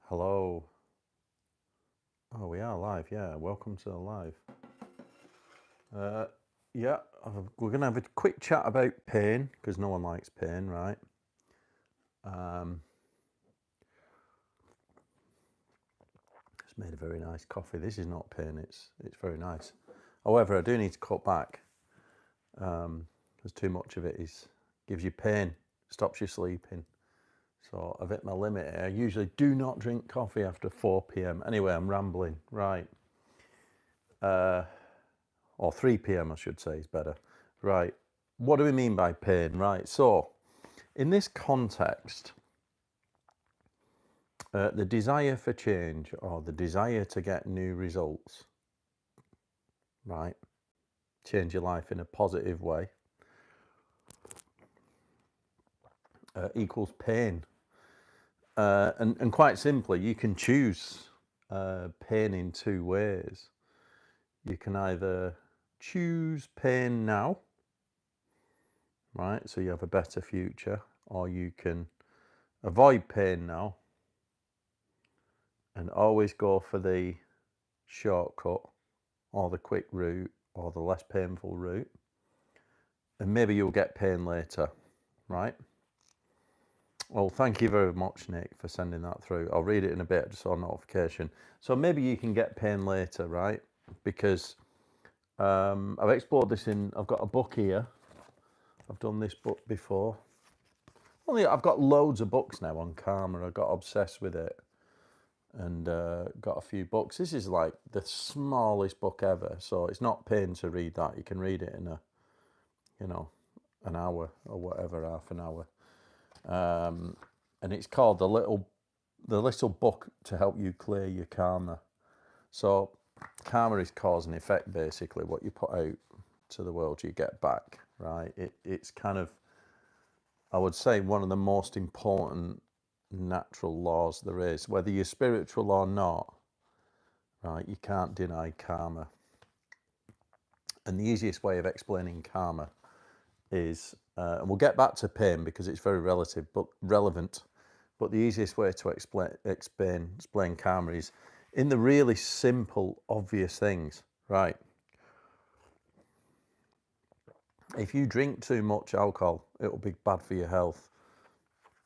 Hello. Oh, we are live. Yeah, welcome to the live. Yeah, we're going to have a quick chat about pain because no one likes pain, right? It's made a very nice coffee. This is not pain. It's very nice. However, I do need to cut back because too much of it gives you pain, stops you sleeping. So I've hit my limit here. I usually do not drink coffee after 4 p.m. Anyway, I'm rambling. Right. Or 3 p.m. I should say is better. Right. What do we mean by pain? Right. So in this context, the desire for change or the desire to get new results, right? Change your life in a positive way, equals pain. And quite simply, you can choose pain in two ways. You can either choose pain now, right? So you have a better future, or you can avoid pain now and always go for the shortcut or the quick route or the less painful route. And maybe you'll get pain later, right? Well, thank you very much, Nick, for sending that through. I'll read it in a bit, just on notification. So maybe you can get pain later, right? Because I've explored this I've got a book here. I've done this book before. I've got loads of books now on karma. I got obsessed with it and got a few books. This is like the smallest book ever. So it's not pain to read that. You can read it in an hour or whatever, half an hour. And it's called the little book to help you clear your karma. So karma is cause and effect, basically. What you put out to the world, you get back, right? It's kind of, I would say, one of the most important natural laws there is. Whether you're spiritual or not, right, you can't deny karma. And the easiest way of explaining karma is, and we'll get back to pain because it's very relative but relevant, but the easiest way to explain karma is in the really simple, obvious things, right? If you drink too much alcohol, it'll be bad for your health.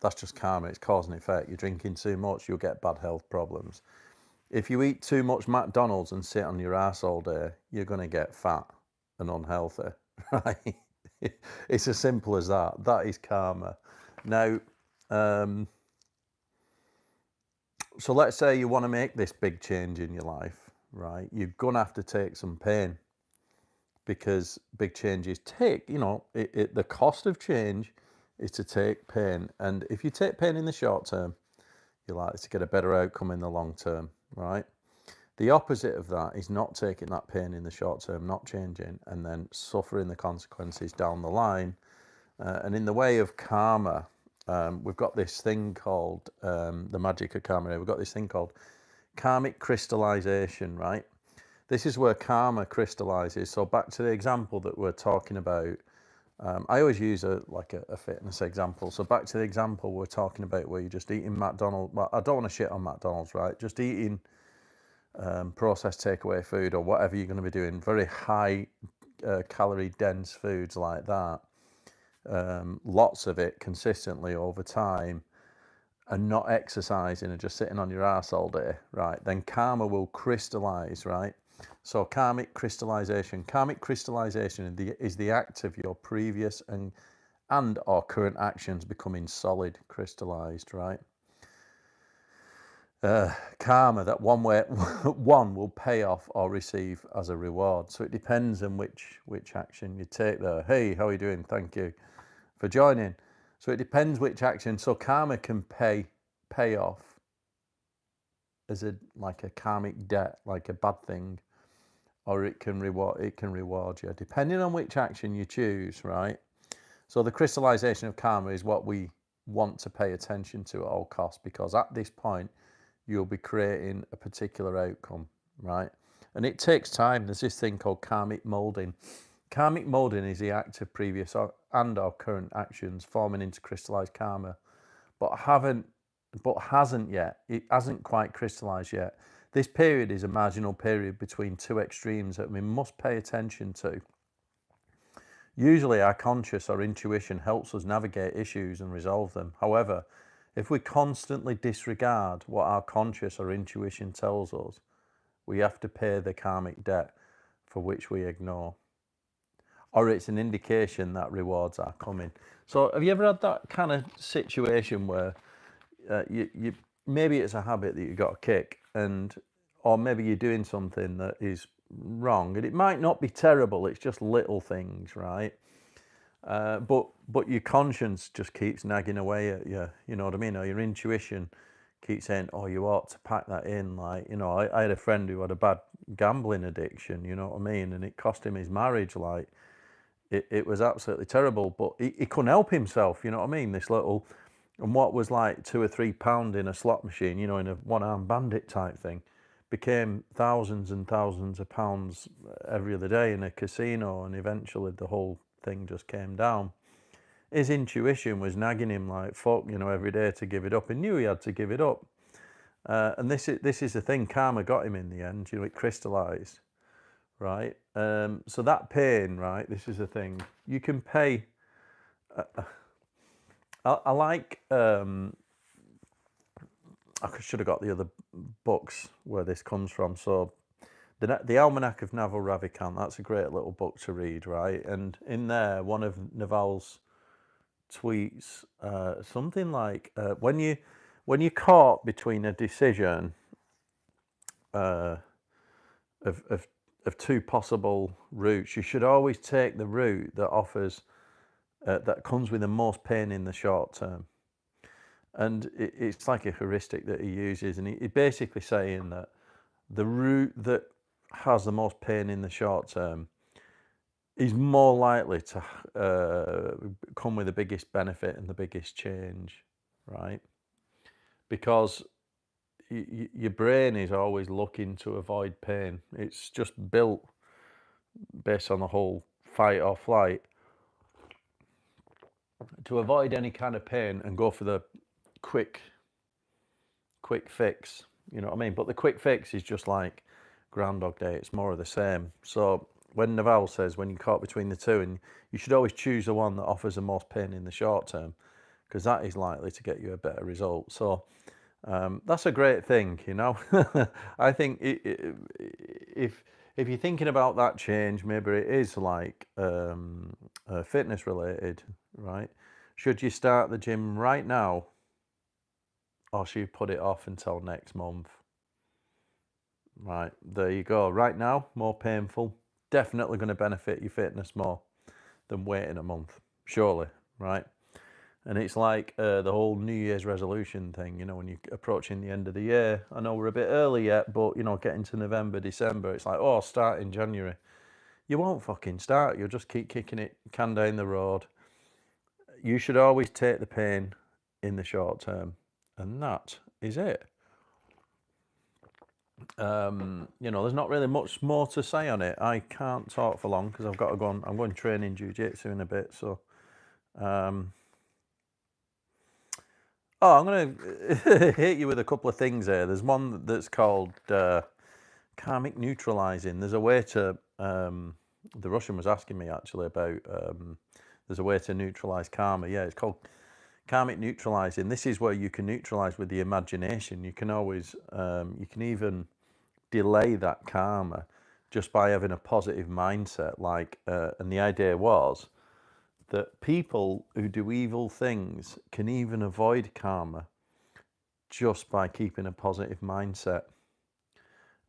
That's just karma. It's cause and effect. You're drinking too much, you'll get bad health problems. If you eat too much McDonald's and sit on your ass all day, you're going to get fat and unhealthy, right? It's as simple as that. That is karma. Now, so let's say you want to make this big change in your life, right? You're going to have to take some pain because big changes take, the cost of change is to take pain. And if you take pain in the short term, you're likely to get a better outcome in the long term, right? The opposite of that is not taking that pain in the short term, not changing, and then suffering the consequences down the line. And in the way of karma, we've got this thing called the magic of karma. We've got this thing called karmic crystallization, right? This is where karma crystallizes. So back to the example that we're talking about. I always use a fitness example. So back to the example we're talking about where you're just eating McDonald's. Well, I don't want to shit on McDonald's, right? Just eating processed takeaway food or whatever you're going to be doing, very high calorie dense foods like that, lots of it consistently over time, and not exercising and just sitting on your ass all day, right? Then karma will crystallize, right? So karmic crystallization is the act of your previous and or current actions becoming solid, crystallized, right? Karma that one will pay off or receive as a reward. So it depends on which action you take there. Hey, how are you doing? Thank you for joining. So it depends which action. So karma can pay off as a karmic debt, like a bad thing, or it can reward you, depending on which action you choose, right? So the crystallization of karma is what we want to pay attention to at all costs, because at this point you'll be creating a particular outcome, right? And it takes time. There's this thing called karmic molding. Karmic molding is the act of previous and or current actions forming into crystallized karma, but haven't but hasn't yet. It hasn't quite crystallized yet. This period is a marginal period between two extremes that we must pay attention to. Usually our conscious or intuition helps us navigate issues and resolve them. However, if we constantly disregard what our conscious or intuition tells us, we have to pay the karmic debt for which we ignore. Or it's an indication that rewards are coming. So have you ever had that kind of situation where you maybe it's a habit that you got a kick, or maybe you're doing something that is wrong, and it might not be terrible, it's just little things, right? But your conscience just keeps nagging away at you, you know what I mean? Or your intuition keeps saying, oh, you ought to pack that in. Like, you know, I had a friend who had a bad gambling addiction, you know what I mean? And it cost him his marriage. Like, it was absolutely terrible, but he couldn't help himself, you know what I mean? This little, and what was like £2 or £3 in a slot machine, you know, in a one-armed bandit type thing, became thousands and thousands of pounds every other day in a casino, and eventually the whole thing just came down. His intuition was nagging him like fuck, you know, every day to give it up. He knew he had to give it up. And this is the thing, karma got him in the end, you know, it crystallized, right? So that pain, right, this is the thing, you can pay. I like, I should have got the other books where this comes from. So the Almanac of Naval Ravikant, that's a great little book to read, right? And in there, one of Naval's tweets something like, when you're caught between a decision of two possible routes, you should always take the route that offers that comes with the most pain in the short term. And it's like a heuristic that he uses, and he's basically saying that the route that has the most pain in the short term is more likely to come with the biggest benefit and the biggest change, right? Because your brain is always looking to avoid pain. It's just built based on the whole fight or flight to avoid any kind of pain and go for the quick fix, you know what I mean? But the quick fix is just like Groundhog Day, it's more of the same. So when Naval says when you're caught between the two, and you should always choose the one that offers the most pain in the short term, because that is likely to get you a better result. So that's a great thing, you know. I think if you're thinking about that change, maybe it is like fitness related, right? Should you start the gym right now, or should you put it off until next month? Right, there you go. Right now, more painful. Definitely going to benefit your fitness more than waiting a month, surely, right? And it's like the whole New Year's resolution thing, you know, when you're approaching the end of the year. I know we're a bit early yet, but, you know, getting to November, December, it's like, oh, I'll start in January. You won't fucking start. You'll just keep kicking it, can down the road. You should always take the pain in the short term. And that is it. You know, there's not really much more to say on it. I can't talk for long because I've got to go on. I'm going training jiu-jitsu in a bit. So, I'm going to hit you with a couple of things here. There's one that's called karmic neutralizing. There's a way to, the Russian was asking me actually about, there's a way to neutralize karma. Yeah, it's called karmic neutralizing. This is where you can neutralize with the imagination. You can always, you can even delay that karma just by having a positive mindset. Like, and the idea was that people who do evil things can even avoid karma just by keeping a positive mindset.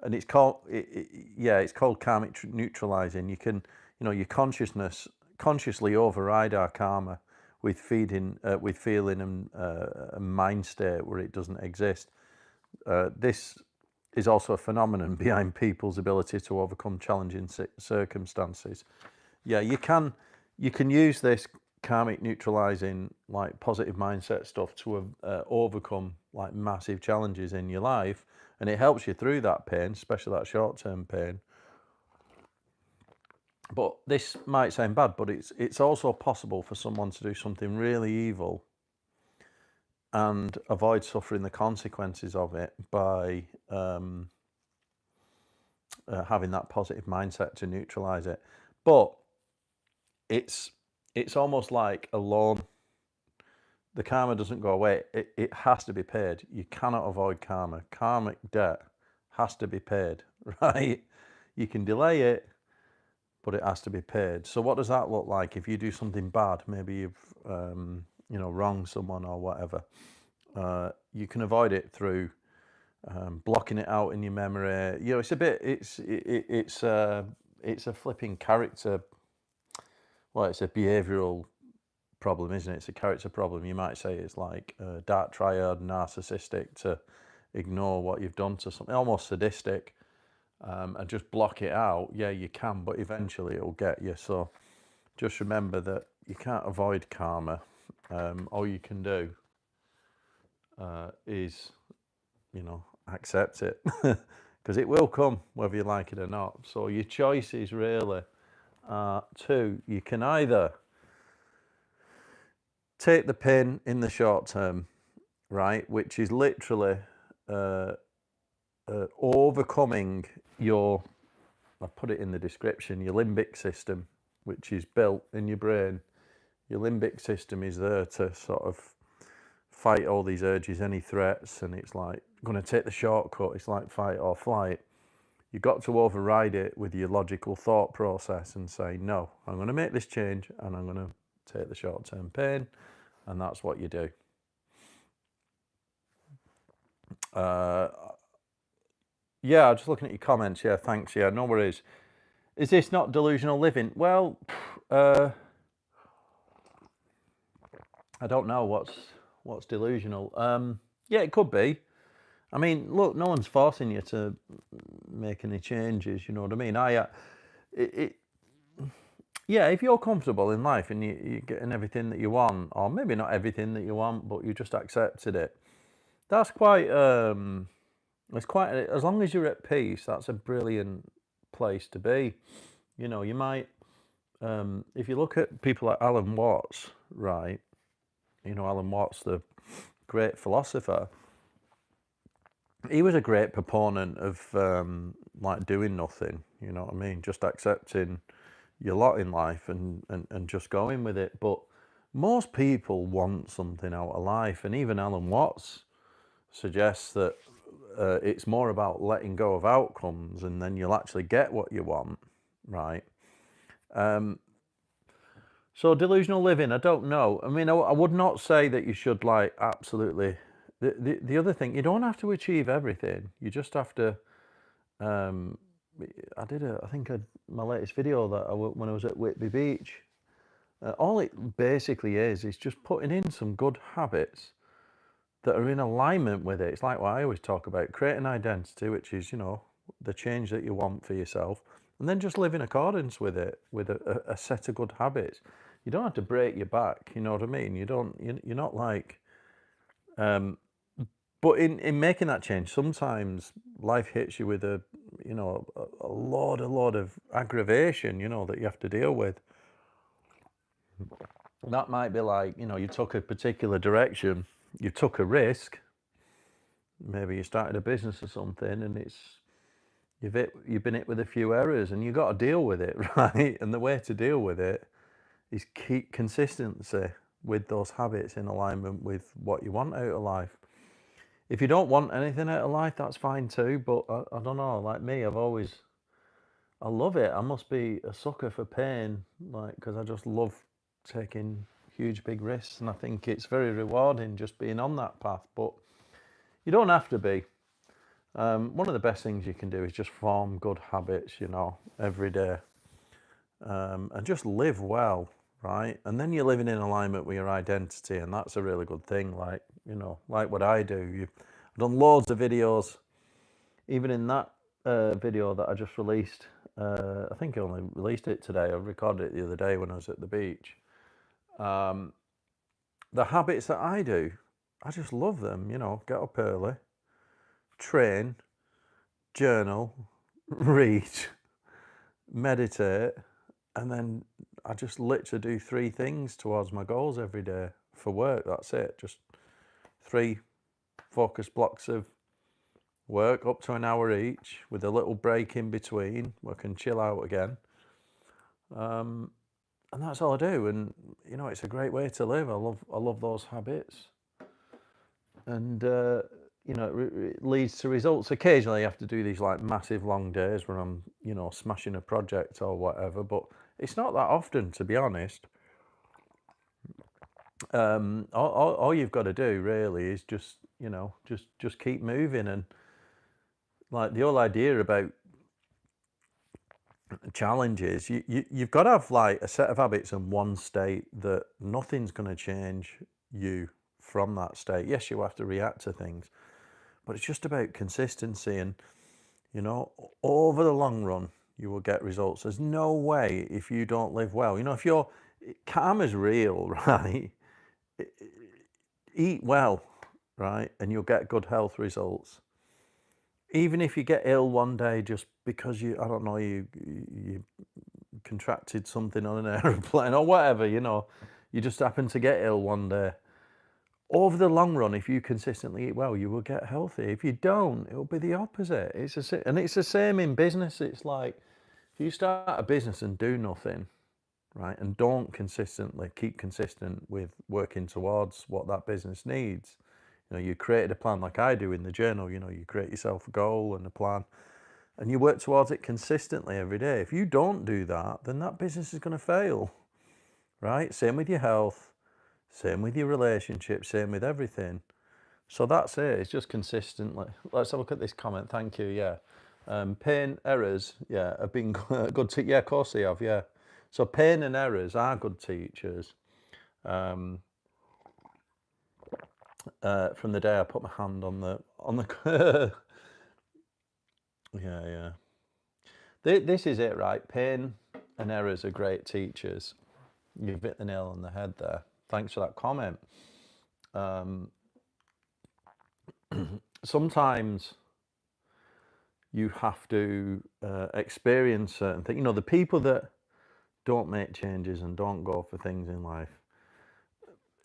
And it's called, it's called karmic neutralizing. You can, you know, your consciousness consciously override our karma with feeling and a mind state where it doesn't exist. This is also a phenomenon behind people's ability to overcome challenging circumstances. Yeah, you can use this karmic neutralizing, like positive mindset stuff to overcome like massive challenges in your life, and it helps you through that pain, especially that short-term pain. But this might sound bad, but it's also possible for someone to do something really evil and avoid suffering the consequences of it by having that positive mindset to neutralize it. But it's almost like a loan. The karma doesn't go away. It has to be paid. You cannot avoid karma. Karmic debt has to be paid, right? You can delay it, but it has to be paid. So what does that look like? If you do something bad, maybe you've wronged someone or whatever, you can avoid it through blocking it out in your memory. It's a bit. It's a flipping character. Well, it's a behavioural problem, isn't it? It's a character problem. You might say it's like dark triad, narcissistic, to ignore what you've done to something, almost sadistic, and just block it out. Yeah, you can, but eventually it'll get you. So just remember that you can't avoid karma. All you can do is, accept it, because it will come whether you like it or not. So your choices really are two. You can either take the pain in the short term, right, which is literally overcoming your, I put it in the description, your limbic system, which is built in your brain. Your limbic system is there to sort of fight all these urges, any threats, and it's like going to take the shortcut. It's like fight or flight. You've got to override it with your logical thought process and say, no, I'm going to make this change and I'm going to take the short-term pain, and that's what you do. Yeah, just looking at your comments. Yeah, thanks. Yeah, no worries. Is this not delusional living? Well, I don't know what's delusional. Yeah, it could be. I mean, look, no one's forcing you to make any changes. You know what I mean? Yeah, if you're comfortable in life and you're getting everything that you want, or maybe not everything that you want, but you just accepted it, that's quite. It's quite. As long as you're at peace, that's a brilliant place to be. You might. If you look at people like Alan Watts, right? Alan Watts, the great philosopher. He was a great proponent of like doing nothing. You know what I mean? Just accepting your lot in life and just going with it. But most people want something out of life, and even Alan Watts suggests that it's more about letting go of outcomes, and then you'll actually get what you want, right? So delusional living, I don't know. I mean, I would not say that you should like absolutely. The other thing, you don't have to achieve everything. You just have to. I think my latest video that when I was at Whitby Beach. All it basically is just putting in some good habits that are in alignment with it. It's like what I always talk about: create an identity, which is the change that you want for yourself, and then just live in accordance with it, with a set of good habits. You don't have to break your back. You know what I mean? You're not like. But in making that change, sometimes life hits you with a lot of aggravation, that you have to deal with. That might be like, you took a particular direction, you took a risk. Maybe you started a business or something, and you've been hit with a few errors, and you've got to deal with it, right? And the way to deal with it is keep consistency with those habits in alignment with what you want out of life. If you don't want anything out of life, that's fine too. But I don't know, like me, I love it. I must be a sucker for pain, like, because I just love taking huge, big risks, and I think it's very rewarding just being on that path. But you don't have to be. One of the best things you can do is just form good habits, every day, and just live well, right? And then you're living in alignment with your identity, and that's a really good thing. Like, like what I do. I've done loads of videos, even in that video that I just released. I think I only released it today. I recorded it the other day when I was at the beach. The habits that I do, I just love them. Get up early, train, journal, read, meditate, and then I just literally do 3 things towards my goals every day for work. That's it. Just 3 focus blocks of work, up to an hour each, with a little break in between where I can chill out again. And that's all I do. And you know, it's a great way to live. I love those habits. And you know, it leads to results. Occasionally you have to do these like massive long days where I'm, you know, smashing a project or whatever, but it's not that often, to be honest. All you've got to do really is just, you know, just keep moving. And like the whole idea about challenges, you've got to have like a set of habits in one state that nothing's going to change you from that state. Yes, you have to react to things, but it's just about consistency. And you know, over the long run you will get results. There's no way, if you don't live well, you know, if your karma's real, right, eat well, right, and you'll get good health results. Even if you get ill one day just because you, I don't know, you contracted something on an aeroplane or whatever, you know, you just happen to get ill one day. Over the long run, if you consistently eat well, you will get healthy. If you don't, it'll be the opposite. It's the same in business. It's like if you start a business and do nothing, right, and don't consistently keep consistent with working towards what that business needs. You know, you created a plan like I do in the journal. You know, you create yourself a goal and a plan, and you work towards it consistently every day. If you don't do that, then that business is going to fail, right? Same with your health, same with your relationship, same with everything. So that's it. It's just consistently. Let's have a look at this comment. Thank you. Yeah. Pain, errors, yeah, have been good. Yeah, of course they have. Yeah. So pain and errors are good teachers. From the day I put my hand on the yeah, yeah. This is it, right? Pain and errors are great teachers. You've hit the nail on the head there. Thanks for that comment. Sometimes you have to experience certain things. You know, the people that don't make changes and don't go for things in life,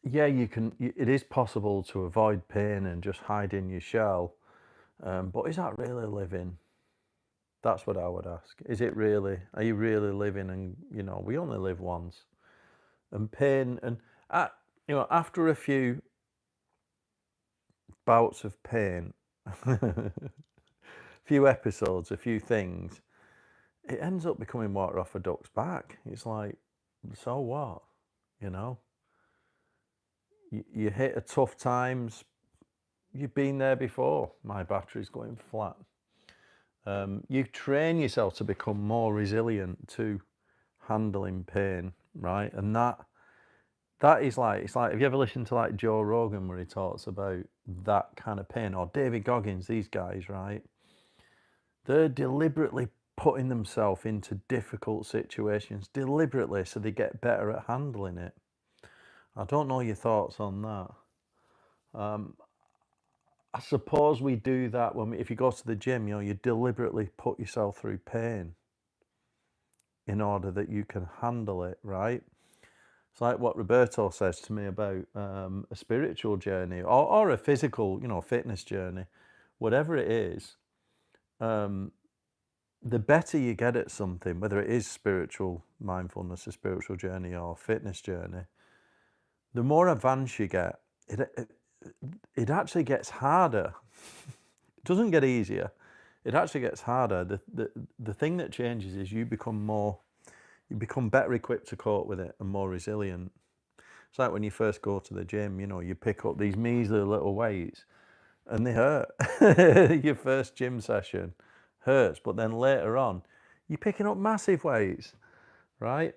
yeah, it is possible to avoid pain and just hide in your shell. But is that really living? That's what I would ask. Is it really? Are you really living? And you know, we only live once. And pain, and you know, after a few bouts of pain, a few episodes, a few things, it ends up becoming water off a duck's back. It's like, so what? You know, you hit a tough times. You've been there before. My battery's going flat. You train yourself to become more resilient to handling pain, right? And that is like, it's like, have you ever listened to like Joe Rogan where he talks about that kind of pain, or David Goggins, these guys, right? They're deliberately putting themselves into difficult situations deliberately so they get better at handling it. I don't know your thoughts on that. I suppose we do that if you go to the gym, you know, you deliberately put yourself through pain in order that you can handle it, right? It's like what Roberto says to me about a spiritual journey or a physical, you know, fitness journey, whatever it is. The better you get at something, whether it is spiritual mindfulness, a spiritual journey, or fitness journey, the more advanced you get, it actually gets harder. It doesn't get easier. It actually gets harder. The thing that changes is you become better equipped to cope with it and more resilient. It's like when you first go to the gym, you know, you pick up these measly little weights and they hurt. Your first gym session hurts, but then later on, you're picking up massive weights, right?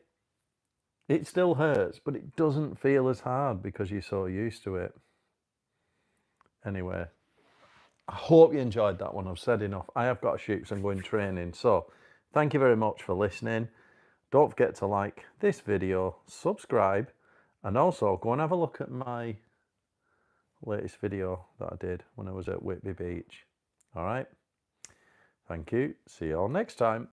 It still hurts, but it doesn't feel as hard because you're so used to it. Anyway, I hope you enjoyed that one. I've said enough. I have got to shoot because I'm going training. So thank you very much for listening. Don't forget to like this video, subscribe, and also go and have a look at my latest video that I did when I was at Whitby Beach. All right. Thank you. See you all next time.